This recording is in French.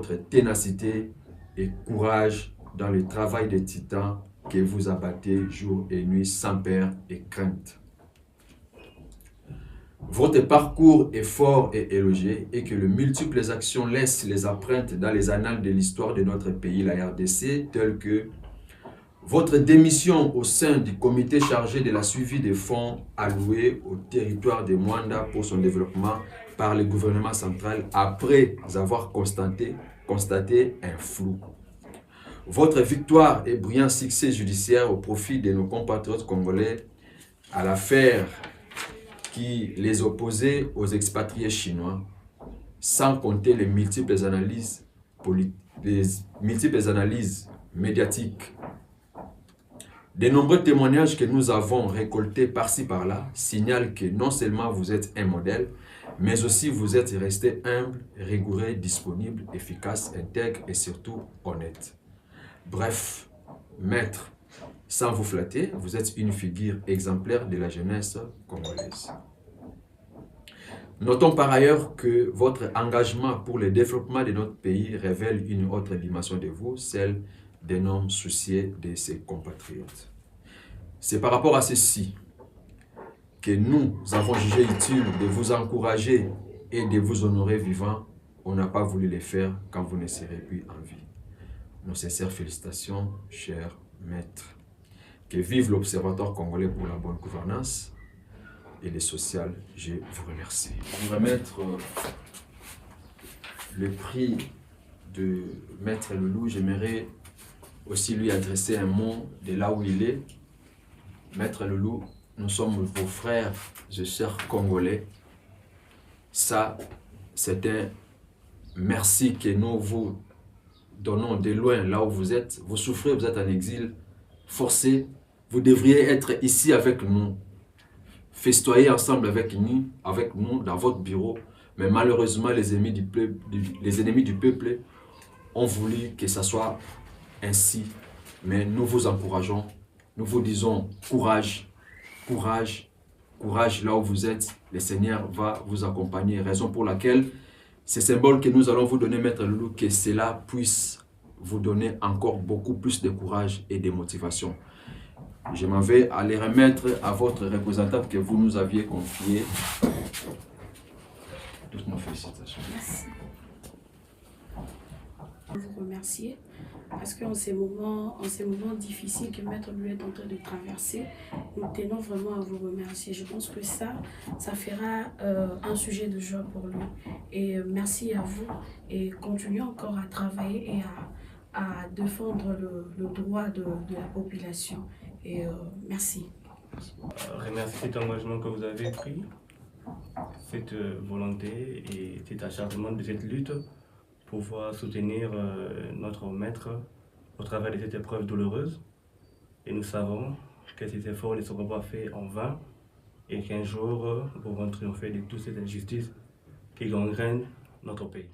votre ténacité et courage dans le travail des titans que vous abattez jour et nuit sans peur et crainte. Votre parcours est fort et élogié et que de multiples actions laissent les empreintes dans les annales de l'histoire de notre pays, la RDC, telles que votre démission au sein du comité chargé de la suivi des fonds alloués au territoire de Mwanda pour son développement par le gouvernement central après avoir constaté un flou. Votre victoire et brillant succès judiciaire au profit de nos compatriotes congolais à l'affaire qui les opposait aux expatriés chinois, sans compter les multiples analyses médiatiques. De nombreux témoignages que nous avons récoltés par-ci par-là signalent que non seulement vous êtes un modèle, mais aussi vous êtes resté humble, rigoureux, disponible, efficace, intègre et surtout honnête. Bref, maître, sans vous flatter, vous êtes une figure exemplaire de la jeunesse congolaise. Notons par ailleurs que votre engagement pour le développement de notre pays révèle une autre dimension de vous, celle d'un homme soucieux de ses compatriotes. C'est par rapport à ceci que nous avons jugé utile de vous encourager et de vous honorer vivant. On n'a pas voulu le faire quand vous ne serez plus en vie. Nos sincères félicitations, cher maître. Que vive l'Observatoire congolais pour la bonne gouvernance et le social. Je vous remercie. Pour remettre le prix de Maître Loulou, j'aimerais aussi lui adresser un mot de là où il est. Maître Loulou, nous sommes vos frères et sœurs congolais. Ça, c'est un merci que nous vous donnons de loin là où vous êtes. Vous souffrez, vous êtes en exil, forcé. Vous devriez être ici avec nous, festoyer ensemble avec nous dans votre bureau. Mais malheureusement, les ennemis du peuple ont voulu que ça soit ainsi. Mais nous vous encourageons, nous vous disons courage, courage, courage là où vous êtes. Le Seigneur va vous accompagner. Raison pour laquelle ces symboles que nous allons vous donner, Maître Loulou, que cela puisse vous donner encore beaucoup plus de courage et de motivation. Je m'en vais à les remettre à votre représentant que vous nous aviez confié. Toutes nos félicitations. Merci. Je vous remercier parce qu'en ces moments difficiles que Maître Loulou est en train de traverser, nous tenons vraiment à vous remercier. Je pense que ça fera un sujet de joie pour lui. Et merci à vous et continuez encore à travailler et à défendre le droit de la population. Et merci. Remercie cet engagement que vous avez pris, cette volonté et cet acharnement de cette lutte pour pouvoir soutenir notre maître au travers de cette épreuve douloureuse. Et nous savons que ces efforts ne seront pas faits en vain et qu'un jour nous pourrons triompher de toute cette injustice qui gangrène notre pays.